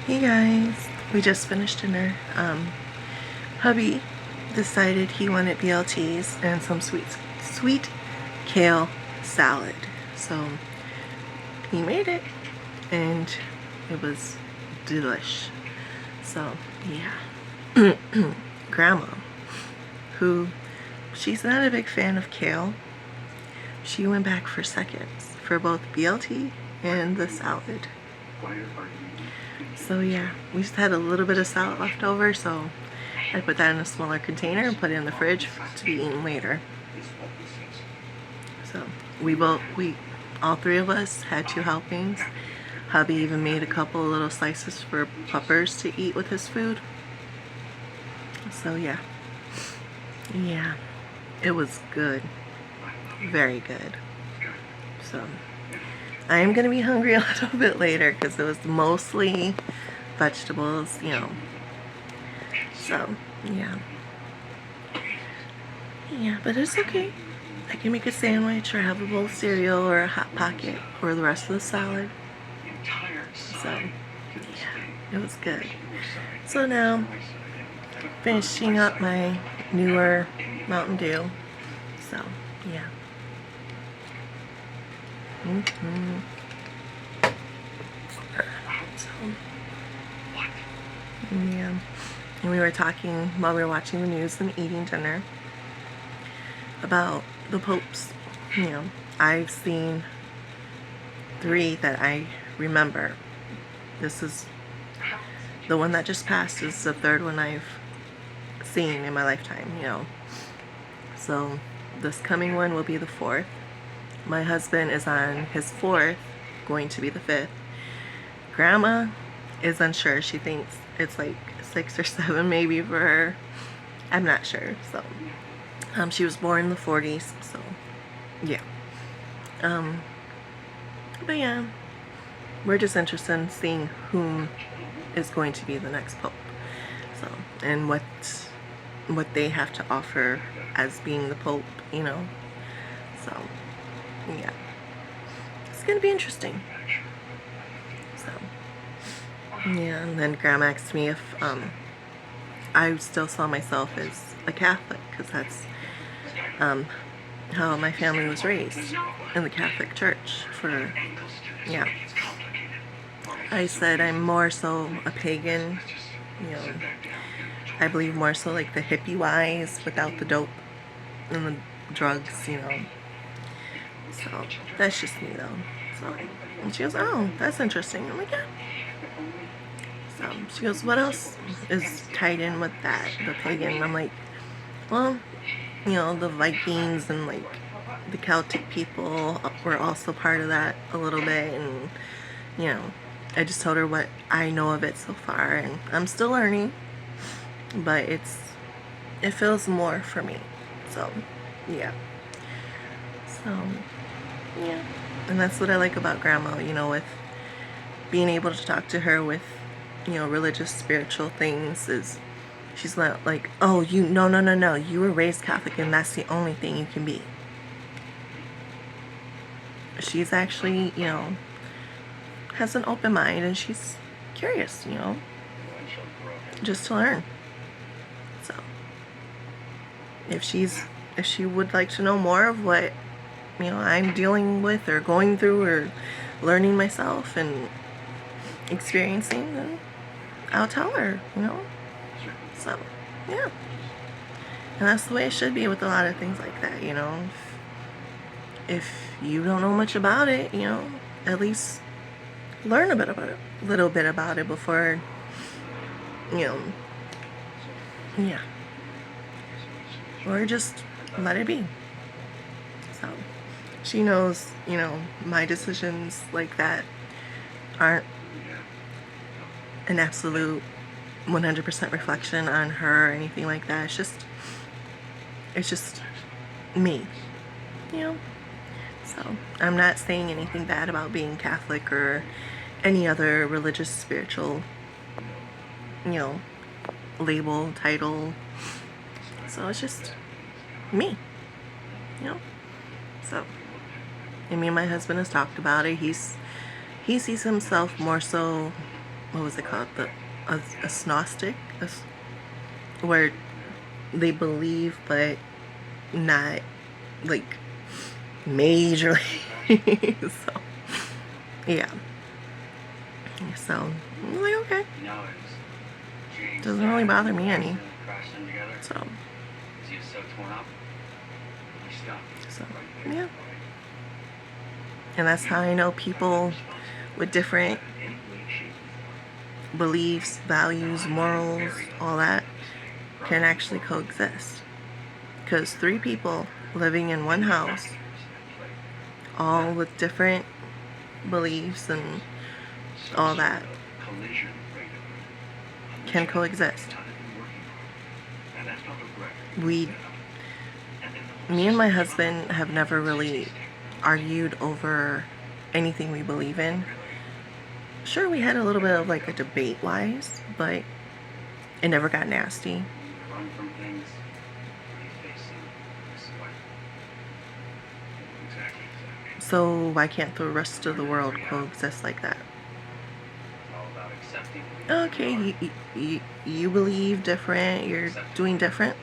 Hey guys, we just finished dinner. Hubby decided he wanted BLTs and some sweet kale salad. So he made it and it was delish. So yeah. Grandma, who she's not a big fan of kale, she went back for seconds for both BLT and the salad. So yeah, we just had a little bit of salad left over, so I put that in a smaller container and put it in the fridge to be eaten later. So all three of us had 2 helpings. Hubby even made a couple little slices for puppers to eat with his food. So yeah, it was good, very good. So I am gonna be hungry a little bit later because it was mostly vegetables, so yeah, but it's okay. I can make a sandwich or have a bowl of cereal or a Hot Pocket or the rest of the salad. So yeah, it was good. So now finishing up my newer Mountain Dew. So yeah. So yeah, and we were talking while we were watching the news and eating dinner about the popes. I've seen 3 that I remember. This is the one that just passed is the 3rd one I've seen in my lifetime, So this coming one will be the 4th. My husband is on his 4th, going to be the 5th. Grandma is unsure. She thinks it's like 6 or 7 maybe for her. I'm not sure. So she was born in the 40s, so yeah. But yeah, we're just interested in seeing whom is going to be the next pope. So, and what they have to offer as being the pope, So, yeah. It's gonna be interesting. So, yeah, and then Grandma asked me if I still saw myself as a Catholic, because that's how my family was raised, in the Catholic Church yeah. I said I'm more so a pagan, I believe more so like the hippie wise, without the dope and the drugs, So that's just me though. So, and she goes, oh, that's interesting. I'm like, yeah. So she goes, what else is tied in with that, the pagan? I'm like, well, the Vikings and like the Celtic people were also part of that a little bit, and I just told her what I know of it so far, and I'm still learning, but it feels more for me. So yeah. So yeah, and that's what I like about Grandma, with being able to talk to her with religious, spiritual things. Is she's not like, oh, no, you were raised Catholic and that's the only thing you can be. She's actually, has an open mind, and she's curious, just to learn. So if she would like to know more of what I'm dealing with or going through or learning myself and experiencing, then I'll tell her, So yeah, and that's the way it should be with a lot of things like that, if you don't know much about it, at least learn a little bit about it before, yeah, or just let it be. So she knows, my decisions like that aren't an absolute 100% reflection on her or anything like that. It's just me, So I'm not saying anything bad about being Catholic or any other religious, spiritual, label, title. So it's just me, So, and me and my husband has talked about it. He sees himself more so what was it called? A agnostic, where they believe but not like majorly. So yeah. So I'm like, okay. Doesn't really bother me any. So yeah. And that's how I know people with different beliefs, values, morals, all that can actually coexist. Because 3 people living in one house, all with different beliefs and all that, can coexist. Me and my husband have never really argued over anything we believe in. Sure, we had a little bit of like a debate wise, but it never got nasty. So why can't the rest of the world coexist like that? Okay, you believe different, you're doing different.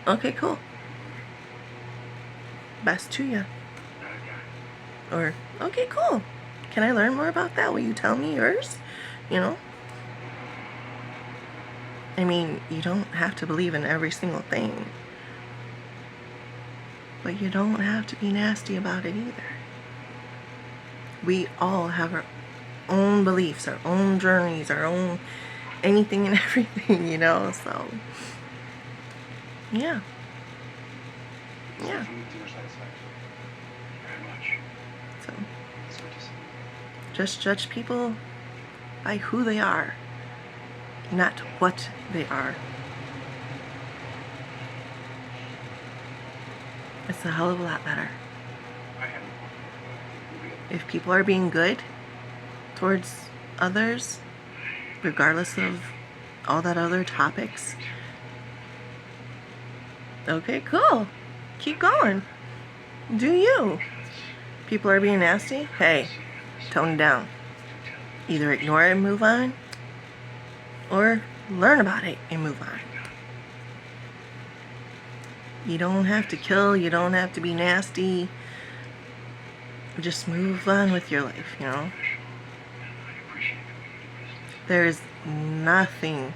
Okay, cool. Best to you. Or, okay, cool. Can I learn more about that? Will you tell me yours? You know? I mean, you don't have to believe in every single thing. But you don't have to be nasty about it either. We all have our own beliefs, our own journeys, our own anything and everything, you know? So, yeah. Yeah. So, just judge people by who they are, not what they are. It's a hell of a lot better. If people are being good towards others, regardless of all that other topics, okay, cool. Keep going. Do you. People are being nasty? Hey, tone it down. Either ignore it and move on, or learn about it and move on. You don't have to kill, you don't have to be nasty. Just move on with your life, you know? There's nothing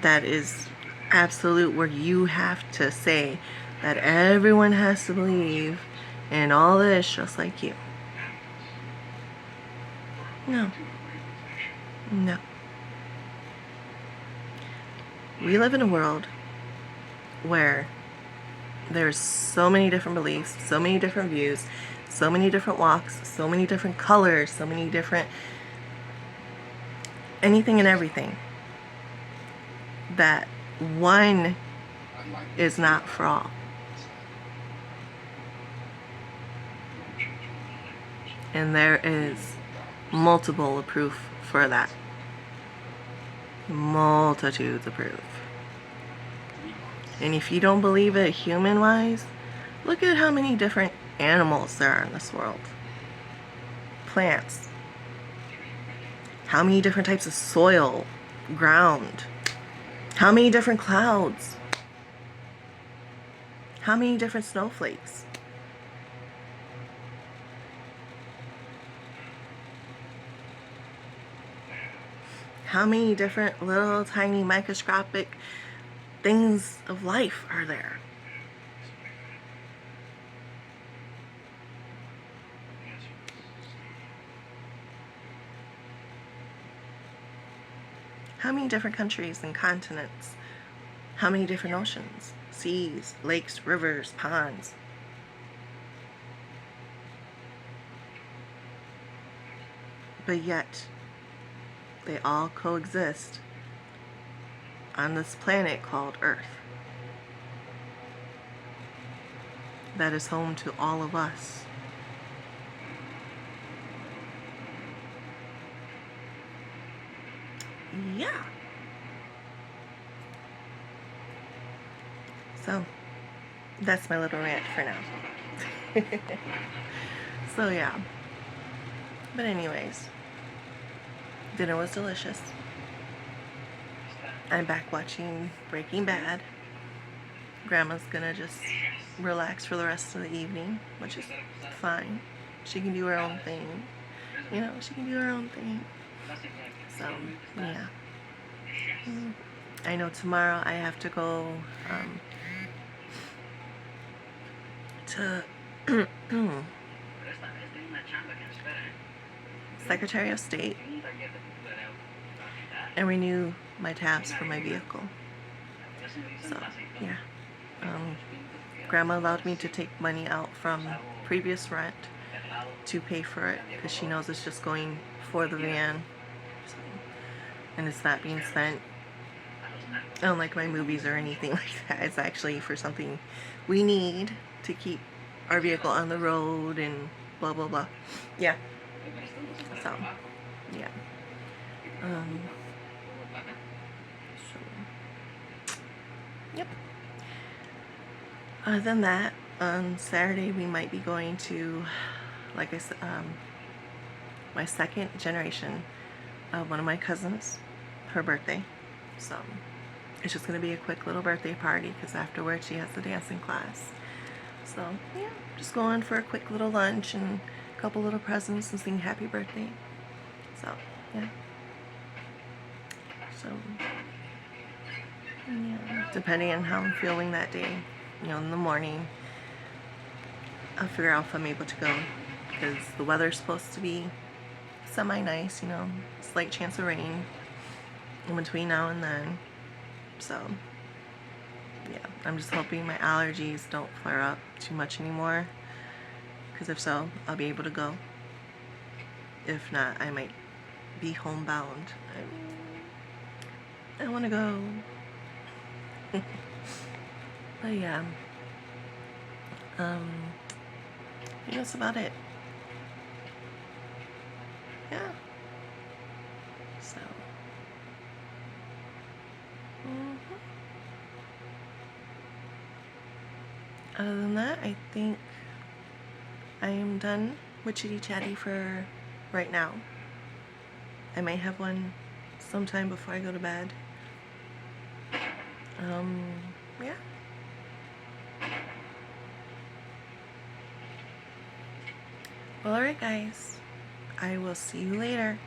that is absolute where you have to say that everyone has to believe in all this just like you. No. No. We live in a world where there's so many different beliefs, so many different views, so many different walks, so many different colors, so many different anything and everything, that one is not for all. And there is multiple proof for that. Multitudes of proof. And if you don't believe it human-wise, look at how many different animals there are in this world. Plants. How many different types of soil, ground. How many different clouds. How many different snowflakes. How many different little tiny microscopic things of life are there? How many different countries and continents? How many different oceans, seas, lakes, rivers, ponds? But yet, they all coexist on this planet called Earth that is home to all of us. Yeah. So, that's my little rant for now. So, yeah. But anyways, Dinner was delicious. I'm back watching Breaking Bad. Grandma's gonna just relax for the rest of the evening, which is fine. She can do her own thing. You know, she can do her own thing. So, yeah. I know tomorrow I have to go to Secretary of State and renew my tabs for my vehicle. So, yeah. Grandma allowed me to take money out from previous rent to pay for it because she knows it's just going for the van. So, and it's not being spent on like my movies or anything like that. It's actually for something we need to keep our vehicle on the road and blah blah blah. Yeah. So, yeah. So, yep. Other than that, on Saturday we might be going to, like I said, my second generation of one of my cousins, her birthday. So it's just going to be a quick little birthday party because afterwards she has the dancing class. So yeah, just going for a quick little lunch and a couple little presents and sing happy birthday. So yeah. So yeah, depending on how I'm feeling that day, you know, in the morning, I'll figure out if I'm able to go because the weather's supposed to be semi-nice, you know, slight chance of rain in between now and then. So yeah, I'm just hoping my allergies don't flare up too much anymore, because if so, I'll be able to go. If not, I might be homebound. I want to go. But yeah, I think that's about it. Yeah. So. Other than that, I think I am done with Chitty Chatty for right now. I might have one sometime before I go to bed. Yeah. Well, alright guys. I will see you later.